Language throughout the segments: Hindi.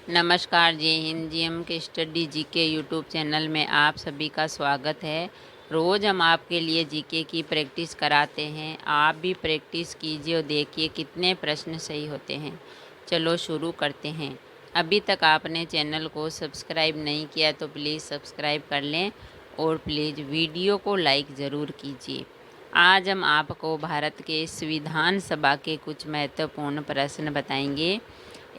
नमस्कार, जय हिंद। जीएम के स्टडी जीके यूट्यूब चैनल में आप सभी का स्वागत है। रोज़ हम आपके लिए जीके की प्रैक्टिस कराते हैं। आप भी प्रैक्टिस कीजिए और देखिए कितने प्रश्न सही होते हैं। चलो शुरू करते हैं। अभी तक आपने चैनल को सब्सक्राइब नहीं किया तो प्लीज़ सब्सक्राइब कर लें और प्लीज़ वीडियो को लाइक ज़रूर कीजिए। आज हम आपको भारत के संविधान सभा के कुछ महत्वपूर्ण प्रश्न बताएंगे।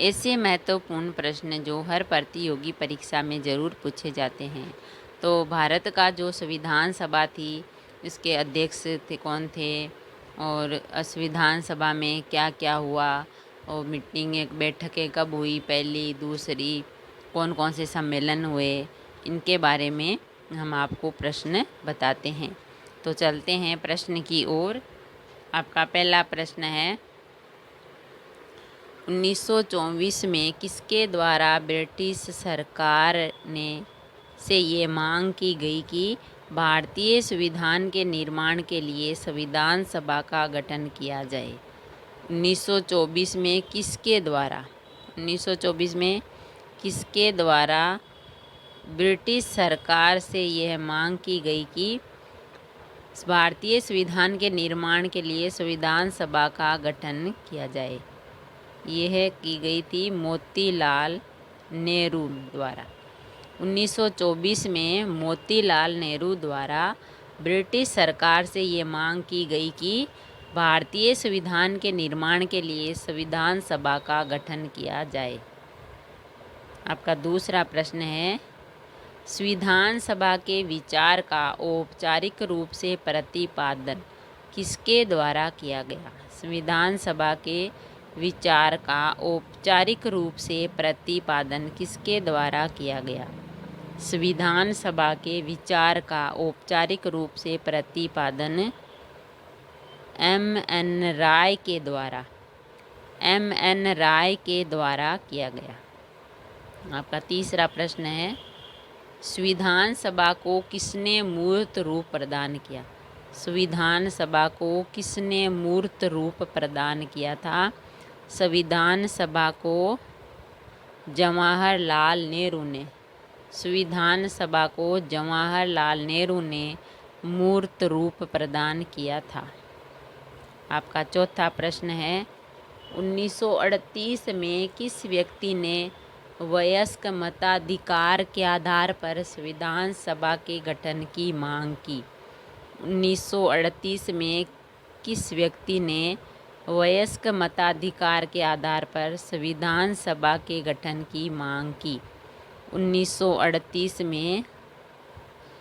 ऐसे महत्वपूर्ण प्रश्न जो हर प्रतियोगी परीक्षा में ज़रूर पूछे जाते हैं। तो भारत का जो संविधान सभा थी, इसके अध्यक्ष थे कौन थे, और संविधान सभा में क्या क्या हुआ, और मीटिंग बैठकें कब हुई, पहली दूसरी, कौन कौन से सम्मेलन हुए, इनके बारे में हम आपको प्रश्न बताते हैं। तो चलते हैं प्रश्न की ओर। आपका पहला प्रश्न है, 1924 में किसके द्वारा ब्रिटिश सरकार ने से ये मांग की गई कि भारतीय संविधान के निर्माण के लिए संविधान सभा का गठन किया जाए? 1924 में किसके द्वारा 1924 में किसके द्वारा ब्रिटिश सरकार से यह मांग की गई कि भारतीय संविधान के निर्माण के लिए संविधान सभा का गठन किया जाए? यह की गई थी मोतीलाल नेहरू द्वारा। 1924 में मोतीलाल नेहरू द्वारा ब्रिटिश सरकार से ये मांग की गई कि भारतीय संविधान के निर्माण के लिए संविधान सभा का गठन किया जाए। आपका दूसरा प्रश्न है, संविधान सभा के विचार का औपचारिक रूप से प्रतिपादन किसके द्वारा किया गया? संविधान सभा के विचार का औपचारिक रूप से प्रतिपादन किसके द्वारा किया गया? संविधान सभा के विचार का औपचारिक रूप से प्रतिपादन M.N. राय के द्वारा किया गया। आपका तीसरा प्रश्न है, संविधान सभा को किसने मूर्त रूप प्रदान किया? संविधान सभा को किसने मूर्त रूप प्रदान किया था? संविधान सभा को जवाहरलाल नेहरू ने संविधान सभा को जवाहरलाल नेहरू ने मूर्त रूप प्रदान किया था। आपका चौथा प्रश्न है, 1938 में किस व्यक्ति ने वयस्क मताधिकार के आधार पर संविधान सभा के गठन की मांग की? 1938 में किस व्यक्ति ने वयस्क मताधिकार के आधार पर संविधान सभा के गठन की मांग की? 1938 में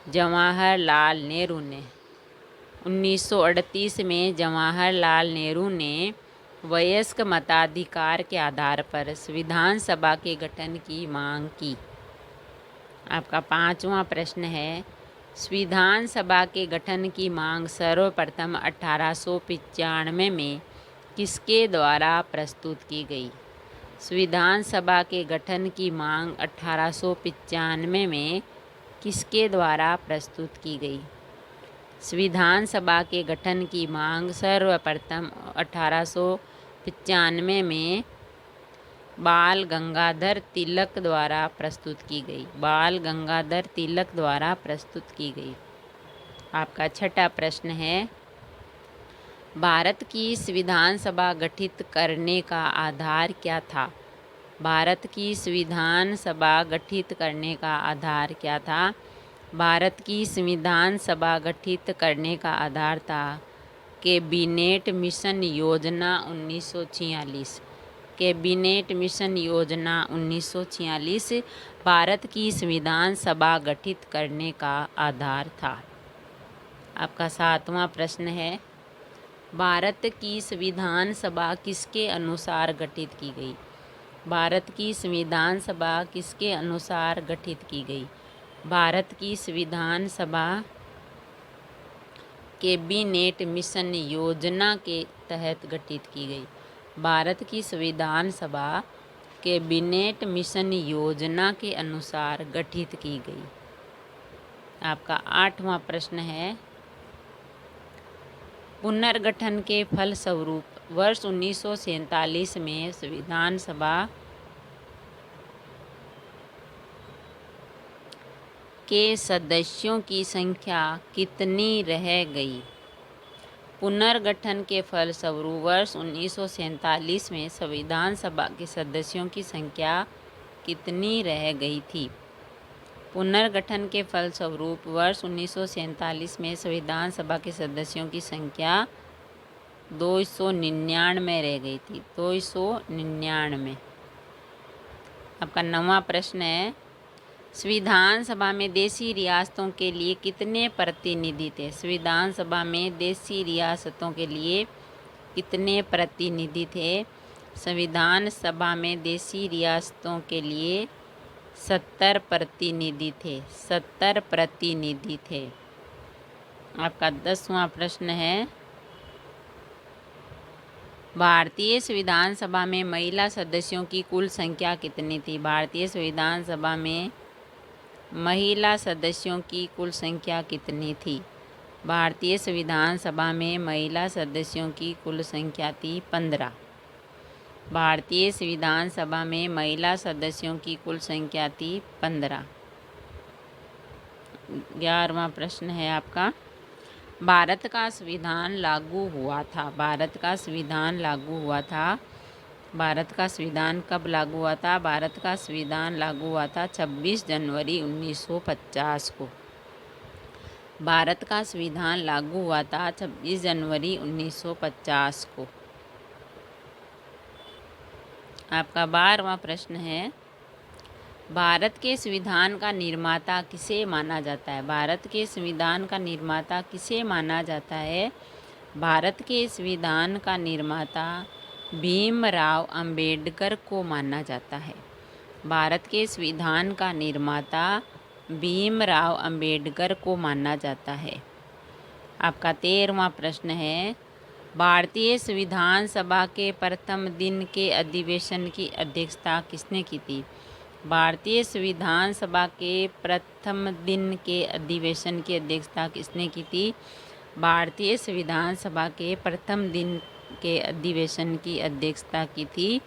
जवाहरलाल नेहरू ने 1938 में जवाहरलाल नेहरू ने वयस्क मताधिकार के आधार पर संविधान सभा के गठन की मांग की। आपका पांचवा प्रश्न है, संविधान सभा के गठन की मांग सर्वप्रथम 1895 में किसके द्वारा प्रस्तुत की गई? संविधान सभा के गठन की मांग 1895 में किसके द्वारा प्रस्तुत की गई? संविधान सभा के गठन की मांग सर्वप्रथम 1895 में बाल गंगाधर तिलक द्वारा प्रस्तुत की गई। बाल गंगाधर तिलक द्वारा प्रस्तुत की गई। आपका छठा प्रश्न है, भारत की संविधान सभा गठित करने का आधार क्या था? भारत की संविधान सभा गठित करने का आधार क्या था? भारत की संविधान सभा गठित करने का आधार था कैबिनेट मिशन योजना 1946। कैबिनेट मिशन योजना 1946 भारत की संविधान सभा गठित करने का आधार था। आपका सातवां प्रश्न है, भारत की संविधान सभा किसके अनुसार गठित की गई? भारत की संविधान सभा किसके अनुसार गठित की गई? भारत की संविधान सभा कैबिनेट मिशन योजना के तहत गठित की गई। भारत की संविधान सभा कैबिनेट मिशन योजना के अनुसार गठित की गई। आपका आठवां प्रश्न है, पुनर्गठन के फलस्वरूप वर्ष 1947 में संविधान सभा के सदस्यों की संख्या कितनी रह गई? पुनर्गठन के फलस्वरूप वर्ष 1947 में संविधान सभा के सदस्यों की संख्या कितनी रह गई थी? पुनर्गठन के फलस्वरूप वर्ष 1947 में संविधान सभा के सदस्यों की संख्या 299 रह गई थी। 299। आपका 9वां प्रश्न है, संविधान सभा में देशी रियासतों के लिए कितने प्रतिनिधि थे? संविधान सभा में देशी रियासतों के लिए कितने प्रतिनिधि थे? संविधान सभा में देशी रियासतों के लिए 70 प्रतिनिधि थे। 70 प्रतिनिधि थे। आपका 10वां प्रश्न है, भारतीय संविधान सभा में महिला सदस्यों की कुल संख्या कितनी थी? भारतीय संविधान सभा में महिला सदस्यों की कुल संख्या कितनी थी? भारतीय संविधान सभा में महिला सदस्यों की कुल संख्या थी 15। भारतीय संविधान सभा में महिला सदस्यों की कुल संख्या थी 15। 11वां प्रश्न है आपका, भारत का संविधान लागू हुआ था। भारत का संविधान लागू हुआ था। भारत का संविधान कब लागू हुआ था? भारत का संविधान लागू हुआ था 26 जनवरी 1950 को। भारत का संविधान लागू हुआ था 26 जनवरी 1950 को। आपका 12वां प्रश्न है, भारत के संविधान का निर्माता किसे माना जाता है? भारत के संविधान का निर्माता किसे माना जाता है? भारत के संविधान का निर्माता भीमराव अंबेडकर को माना जाता है। भारत के संविधान का निर्माता भीमराव अंबेडकर को माना जाता है। आपका 13वां प्रश्न है, भारतीय संविधान सभा के प्रथम दिन के अधिवेशन की अध्यक्षता किसने की थी? भारतीय संविधान सभा के प्रथम दिन के अधिवेशन की अध्यक्षता किसने की थी? भारतीय संविधान सभा के प्रथम दिन के अधिवेशन की अध्यक्षता की थी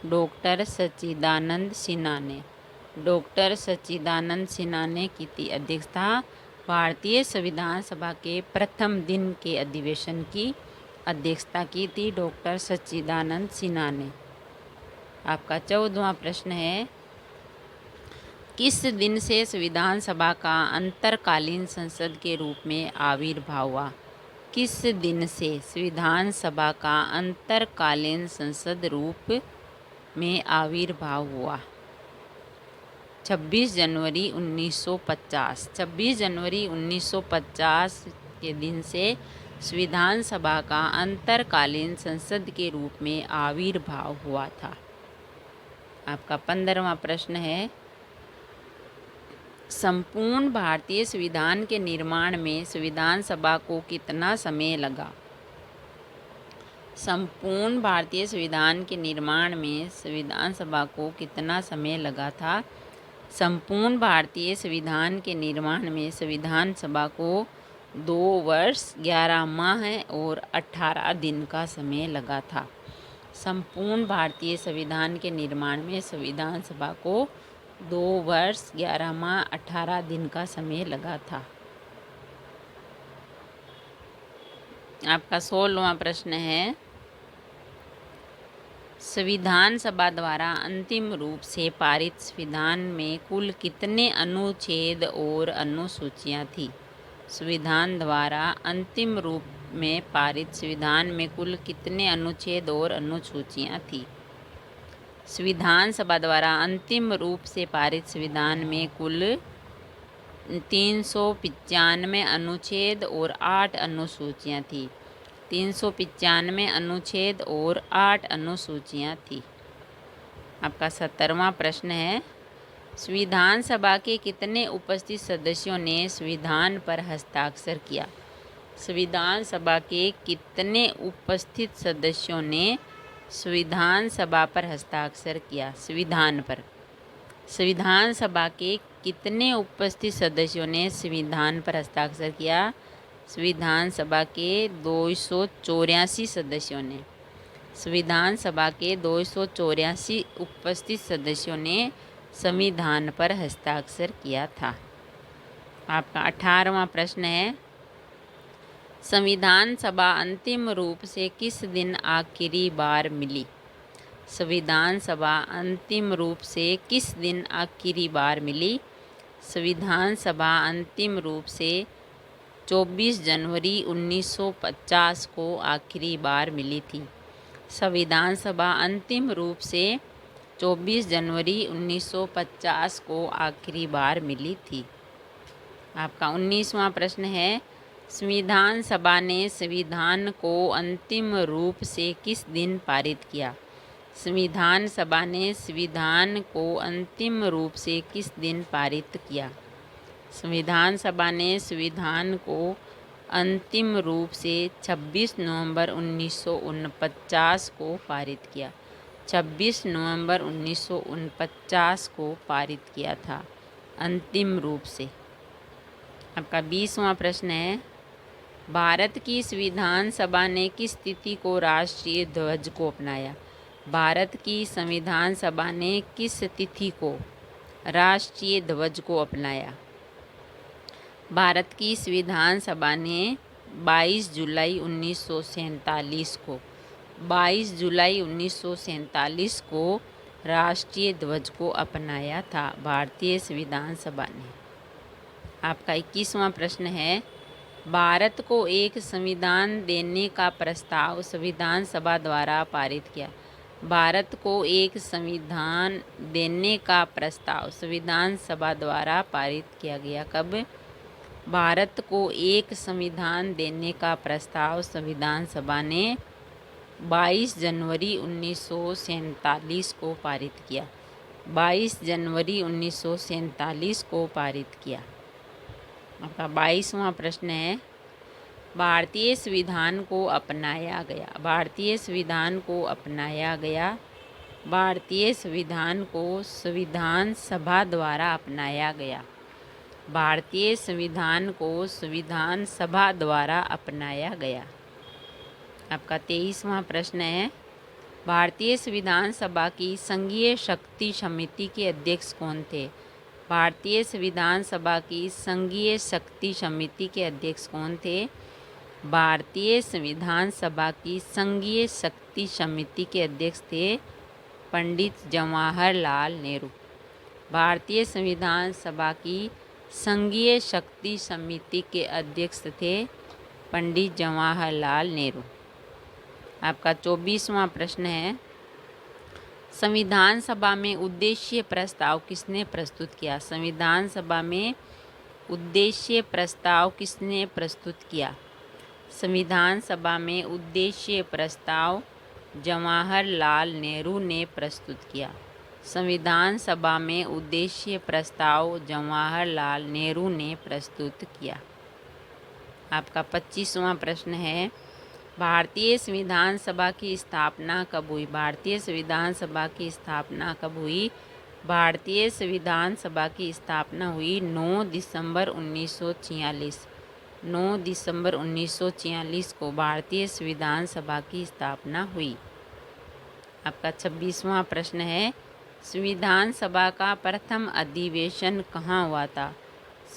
डॉक्टर सच्चिदानंद सिन्हा ने। डॉक्टर सच्चिदानंद सिन्हा ने की थी अध्यक्षता भारतीय संविधान सभा के प्रथम दिन के अधिवेशन की अध्यक्षता की थी डॉक्टर सच्चिदानंद सिन्हा ने। आपका 14वां प्रश्न है, किस दिन से संविधान सभा का अंतरकालीन संसद के रूप में आविर्भाव हुआ? किस दिन से संविधान सभा का अंतरकालीन संसद रूप में आविर्भाव हुआ? 26 जनवरी 1950। 26 जनवरी 1950 के दिन से संविधान सभा का अंतरकालीन संसद के रूप में आविर्भाव हुआ था। आपका 15वां प्रश्न है, संपूर्ण भारतीय संविधान के निर्माण में संविधान सभा को कितना समय लगा? संपूर्ण भारतीय संविधान के निर्माण में संविधान सभा को कितना समय लगा था? संपूर्ण भारतीय संविधान के निर्माण में संविधान सभा को 2 वर्ष 11 माह और 18 दिन का समय लगा था। संपूर्ण भारतीय संविधान के निर्माण में संविधान सभा को 2 वर्ष 11 माह 18 दिन का समय लगा था। आपका 16वां प्रश्न है, संविधान सभा द्वारा अंतिम रूप से पारित संविधान में कुल कितने अनुच्छेद और अनुसूचियां थी? संविधान द्वारा अंतिम रूप में पारित संविधान में कुल कितने अनुच्छेद और अनुसूचियां थी? संविधान सभा द्वारा अंतिम रूप से पारित संविधान में कुल 395 अनुच्छेद और 8 अनुसूचियां थी। 395 अनुच्छेद और 8 अनुसूचियां थी। आपका 17वां प्रश्न है, संविधान सभा के कितने उपस्थित सदस्यों ने संविधान पर हस्ताक्षर किया? संविधान सभा के कितने उपस्थित सदस्यों ने संविधान सभा पर हस्ताक्षर किया? संविधान पर। संविधान सभा के कितने उपस्थित सदस्यों ने संविधान पर हस्ताक्षर किया? संविधान सभा के 284 सदस्यों ने। संविधान सभा के 284 उपस्थित सदस्यों ने संविधान पर हस्ताक्षर किया था। आपका 18वां प्रश्न है, संविधान सभा अंतिम रूप से किस दिन आखिरी बार मिली? संविधान सभा अंतिम रूप से किस दिन आखिरी बार मिली? संविधान सभा अंतिम रूप से 24 जनवरी 1950 को आखिरी बार मिली थी। संविधान सभा अंतिम रूप से 24 जनवरी 1950 को आखिरी बार मिली थी। आपका 19वां प्रश्न है, संविधान सभा ने संविधान को अंतिम रूप से किस दिन पारित किया? संविधान सभा ने संविधान को अंतिम रूप से किस दिन पारित किया? संविधान सभा ने संविधान को अंतिम रूप से 26 नवंबर 1949 को पारित किया। 26 नवंबर 1949 को पारित किया था अंतिम रूप से। आपका 20वां प्रश्न है, भारत की संविधान सभा ने किस तिथि को राष्ट्रीय ध्वज को अपनाया? भारत की संविधान सभा ने किस तिथि को राष्ट्रीय ध्वज को अपनाया? भारत की संविधान सभा ने 22 जुलाई 1947 को 22 जुलाई 1947 को राष्ट्रीय ध्वज को अपनाया था भारतीय संविधान सभा ने। आपका 21वां प्रश्न है, भारत को एक संविधान देने का प्रस्ताव संविधान सभा द्वारा पारित किया। भारत को एक संविधान देने का प्रस्ताव संविधान सभा द्वारा पारित किया गया। कब? भारत को एक संविधान देने का प्रस्ताव संविधान सभा ने 22 जनवरी 1947 को पारित किया। 22 जनवरी 1947 को पारित किया। आपका 22वां प्रश्न है, भारतीय संविधान को अपनाया गया। भारतीय संविधान को अपनाया गया। भारतीय संविधान को संविधान सभा द्वारा अपनाया गया। भारतीय संविधान को संविधान सभा द्वारा अपनाया गया। आपका 23वां प्रश्न है, भारतीय संविधान सभा की संघीय शक्ति समिति के अध्यक्ष कौन थे? भारतीय संविधान सभा की संघीय शक्ति समिति के अध्यक्ष कौन थे? भारतीय संविधान सभा की संघीय शक्ति समिति के अध्यक्ष थे पंडित जवाहरलाल नेहरू। भारतीय संविधान सभा की संघीय शक्ति समिति के अध्यक्ष थे पंडित जवाहरलाल नेहरू। आपका 24वां प्रश्न है, संविधान सभा में उद्देश्य प्रस्ताव किसने प्रस्तुत किया? संविधान सभा में उद्देश्य प्रस्ताव किसने प्रस्तुत किया? संविधान सभा में उद्देश्य प्रस्ताव जवाहरलाल नेहरू ने प्रस्तुत किया। संविधान सभा में उद्देश्य प्रस्ताव जवाहरलाल नेहरू ने प्रस्तुत किया। आपका 25वां प्रश्न है, भारतीय संविधान सभा की स्थापना कब हुई? भारतीय संविधान सभा की स्थापना कब हुई? भारतीय संविधान सभा की स्थापना हुई 9 दिसंबर 1946। 9 दिसंबर 1946 को भारतीय संविधान सभा की स्थापना हुई। आपका 26वां प्रश्न है, संविधान सभा का प्रथम अधिवेशन कहाँ हुआ था?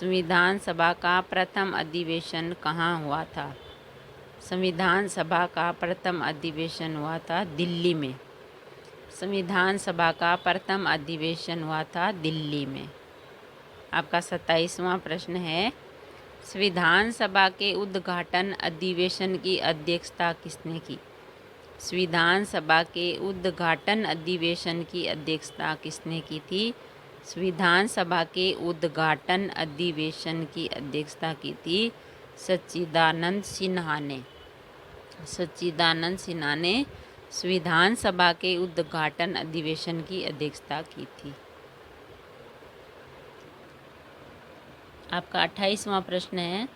संविधान सभा का प्रथम अधिवेशन कहाँ हुआ था? संविधान सभा का प्रथम अधिवेशन हुआ था दिल्ली में। संविधान सभा का प्रथम अधिवेशन हुआ था दिल्ली में। आपका 27वां प्रश्न है, संविधान सभा के उद्घाटन अधिवेशन की अध्यक्षता किसने की? संविधान सभा के उद्घाटन अधिवेशन की अध्यक्षता किसने की थी? संविधान सभा के उद्घाटन अधिवेशन की अध्यक्षता की थी सच्चिदानंद सिन्हा ने। सच्चिदानंद सिन्हा ने संविधान सभा के उद्घाटन अधिवेशन की अध्यक्षता की थी। आपका 28वां प्रश्न है,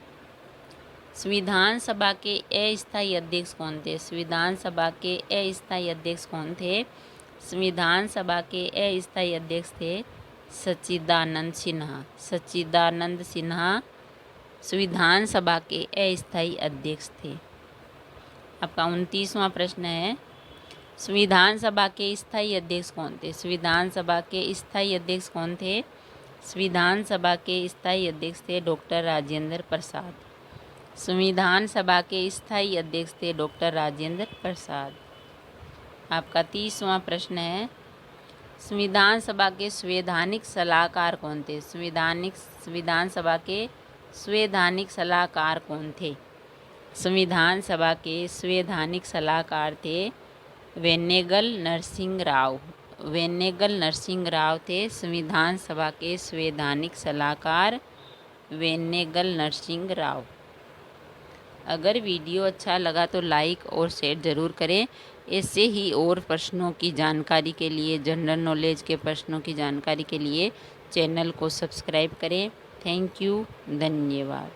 संविधान सभा के अस्थायी अध्यक्ष कौन थे? संविधान सभा के अस्थायी अध्यक्ष कौन थे? संविधान सभा के अस्थायी अध्यक्ष थे सच्चिदानंद सिन्हा। सच्चिदानंद सिन्हा संविधान सभा के अस्थायी अध्यक्ष थे। आपका 29वां प्रश्न है, संविधान सभा के स्थायी अध्यक्ष कौन थे? संविधान सभा के स्थायी अध्यक्ष कौन थे? संविधान सभा के स्थायी अध्यक्ष थे डॉक्टर राजेंद्र प्रसाद। संविधान सभा के स्थायी अध्यक्ष थे डॉक्टर राजेंद्र प्रसाद। आपका 30वां प्रश्न है, संविधान सभा के संवैधानिक सलाहकार कौन थे? संविधान सभा के संवैधानिक सलाहकार कौन थे? संविधान सभा के संवैधानिक सलाहकार थे वेन्नेगल नरसिंह राव। वेन्नेगल नरसिंह राव थे संविधान सभा के संवैधानिक सलाहकार, वेन्नेगल नरसिंह राव। अगर वीडियो अच्छा लगा तो लाइक और शेयर ज़रूर करें। ऐसे ही और प्रश्नों की जानकारी के लिए, जनरल नॉलेज के प्रश्नों की जानकारी के लिए चैनल को सब्सक्राइब करें। थैंक यू, धन्यवाद।